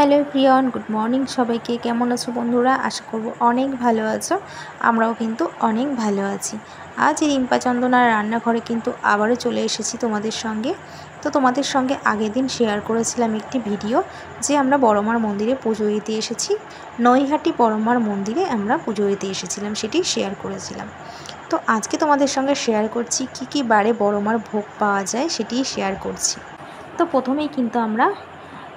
Hello everyone, good morning সবাইকে। কেমন আছো বন্ধুরা? আশা করব অনেক ভালো আছো। আমরাও কিন্তু অনেক ভালো আছি। আজ এই রিম্পা চন্দনার রান্নাঘরে কিন্তু আবারও চলে এসেছি তোমাদের সঙ্গে। তো তোমাদের সঙ্গে আগের দিন শেয়ার করেছিলাম একটি ভিডিও যে আমরা বড়মার মন্দিরে পুজো দিতে এসেছি। নৈহাটি বড়মার মন্দিরে আমরা পুজো দিতে এসেছিলাম, সেটি শেয়ার করেছিলাম। তো আজকে তোমাদের সঙ্গে শেয়ার করছি কি কি বারে বড়মার ভোগ পাওয়া যায়, সেটিই শেয়ার করছি। তো প্রথমেই কিন্তু আমরা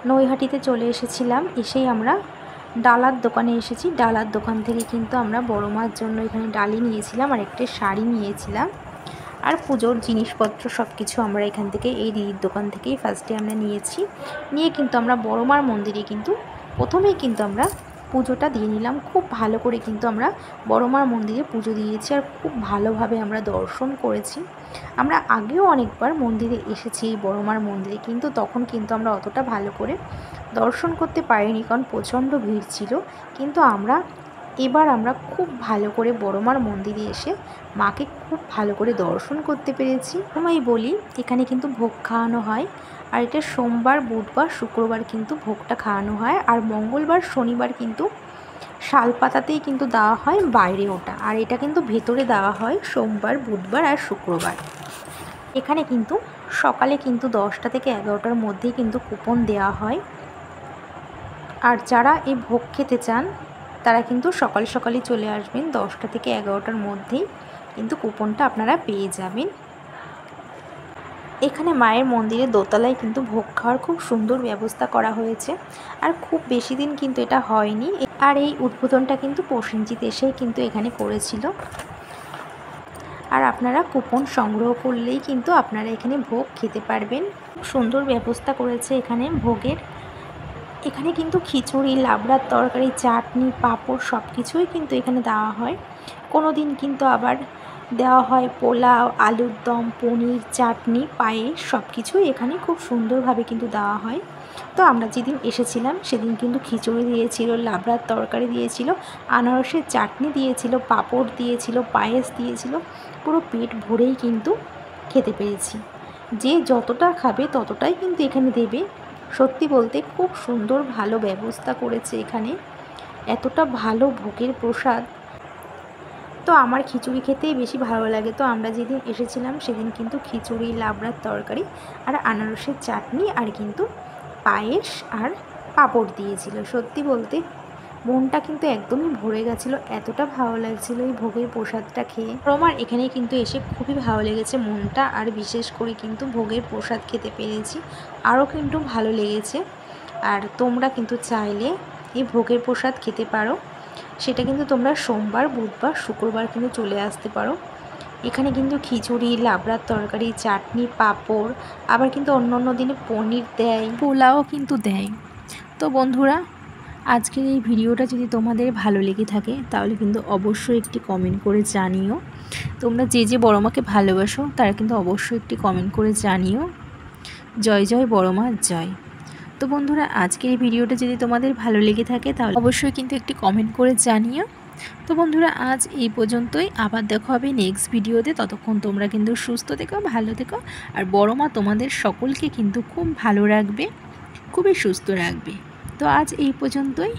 নৈহাটিতে চলে এসেছিলাম। এসেই আমরা ডালার দোকানে এসেছি। ডালার দোকান থেকে কিন্তু আমরা বড়মার জন্য এখানে ডালি নিয়েছিলাম আর একটি শাড়ি নিয়েছিলাম আর পুজোর জিনিসপত্র সব কিছু আমরা এখান থেকে এই দিদির দোকান থেকেই ফার্স্টে আমরা নিয়ে কিন্তু আমরা বড়মার মন্দিরে কিন্তু প্রথমেই কিন্তু আমরা পুজোটা দিয়ে নিলাম। খুব ভালো করে কিন্তু আমরা বড়মার মন্দিরে পুজো দিয়েছি আর খুব ভালোভাবে আমরা দর্শন করেছি। আমরা আগেও অনেকবার মন্দিরে এসেছি এই বড়মার মন্দিরে, কিন্তু তখন কিন্তু আমরা অতটা ভালো করে দর্শন করতে পারিনি, কারণ প্রচণ্ড ভিড় ছিল। কিন্তু এবার আমরা খুব ভালো করে বড়মার মন্দিরে এসে মাকে খুব ভালো করে দর্শন করতে পেরেছি। আমি বলি, এখানে কিন্তু ভোগ খাওয়ানো হয় আর এটা সোমবার, বুধবার, শুক্রবার কিন্তু ভোগটা খাওয়ানো হয় আর মঙ্গলবার, শনিবার কিন্তু শালপাতাতেই কিন্তু দেওয়া হয় বাইরে ওটা, আর এটা কিন্তু ভেতরে দেওয়া হয় সোমবার, বুধবার আর শুক্রবার। এখানে কিন্তু সকালে কিন্তু 10টা থেকে 11টার মধ্যেই কিন্তু কুপন দেওয়া হয়, আর যারা এই ভোগ খেতে চান তারা কিন্তু সকাল সকালই চলে আসবেন। 10টা থেকে 11টার মধ্যেই কিন্তু কুপনটা আপনারা পেয়ে যাবেন। এখানে মায়ের মন্দিরে দোতলায় কিন্তু ভোগ খাওয়ার খুব সুন্দর ব্যবস্থা করা হয়েছে আর খুব বেশি দিন কিন্তু এটা হয়নি। আর এই উদ্বোধনটা কিন্তু প্রসেনজিৎ এসেই কিন্তু এখানে করেছিল। আর আপনারা কুপন সংগ্রহ করলেই কিন্তু আপনারা এখানে ভোগ খেতে পারবেন। খুব সুন্দর ব্যবস্থা করেছে এখানে ভোগের। এখানে কিন্তু খিচুড়ি, লাবড়ার তরকারি, চাটনি, পাঁপড় সব কিছুই কিন্তু এখানে দেওয়া হয়। কোনো দিন কিন্তু আবার দেওয়া হয় পোলাও, আলুর দম, পনির, চাটনি, পায়েস সব কিছুই এখানে খুব সুন্দরভাবে কিন্তু দেওয়া হয়। তো আমরা যেদিন এসেছিলাম সেদিন কিন্তু খিচুড়ি দিয়েছিল, লাবড়ার তরকারি দিয়েছিল, আনারসের চাটনি দিয়েছিল, পাঁপড় দিয়েছিল, পায়েস দিয়েছিল। পুরো পেট ভরেই কিন্তু খেতে পেরেছি। যে যতটা খাবে ততটাই কিন্তু এখানে দেবে। সত্যি বলতে খুব সুন্দর ভালো ব্যবস্থা করেছে এখানে, এতটা ভালো ভোগের প্রসাদ। তো আমার খিচুড়ি খেতেই বেশি ভালো লাগে। তো আমরা যেদিন এসেছিলাম সেদিন কিন্তু খিচুড়ি, লাবড়ার তরকারি আর আনারসের চাটনি আর কিন্তু পায়েস আর পাঁপড় দিয়েছিল। সত্যি বলতে মনটা কিন্তু একদমই ভরে গেছিলো, এতটা ভালো লাগছিল এই ভোগের প্রসাদটা খেয়ে। আমার এখানে কিন্তু এসে খুবই ভালো লেগেছে মনটা, আর বিশেষ করে কিন্তু ভোগের প্রসাদ খেতে পেরেছি, আরও কিন্তু ভালো লেগেছে। আর তোমরা কিন্তু চাইলে এই ভোগের প্রসাদ খেতে পারো, সেটা কিন্তু তোমরা সোমবার, বুধবার, শুক্রবার কিন্তু চলে আসতে পারো। এখানে কিন্তু খিচুড়ি, লাবড়ার তরকারি, চাটনি, পাঁপড়, আবার কিন্তু অন্য অন্য দিনে পনির দেয়, পোলাও কিন্তু দেয়। তো বন্ধুরা, আজকের এই ভিডিওটা যদি তোমাদের ভালো লেগে থাকে তাহলে কিন্তু অবশ্যই একটি কমেন্ট করে জানিও। তোমরা যে যে বড়মাকে ভালোবাসো তারা কিন্তু অবশ্যই একটি কমেন্ট করে জানিও। জয় জয় বড়মা জয়। তো বন্ধুরা, আজকের এই ভিডিওটা যদি তোমাদের ভালো লেগে থাকে তাহলে অবশ্যই কিন্তু একটি কমেন্ট করে জানিও। তো বন্ধুরা, আজ এই পর্যন্তই। আবার দেখা হবে নেক্সট ভিডিওতে। ততক্ষণ তোমরা কিন্তু সুস্থ থেকো, ভালো থেকো, আর বড়মা তোমাদের সকলকে কিন্তু খুব ভালো রাখবে, খুবই সুস্থ রাখবে। তো আজ এই পর্যন্তই।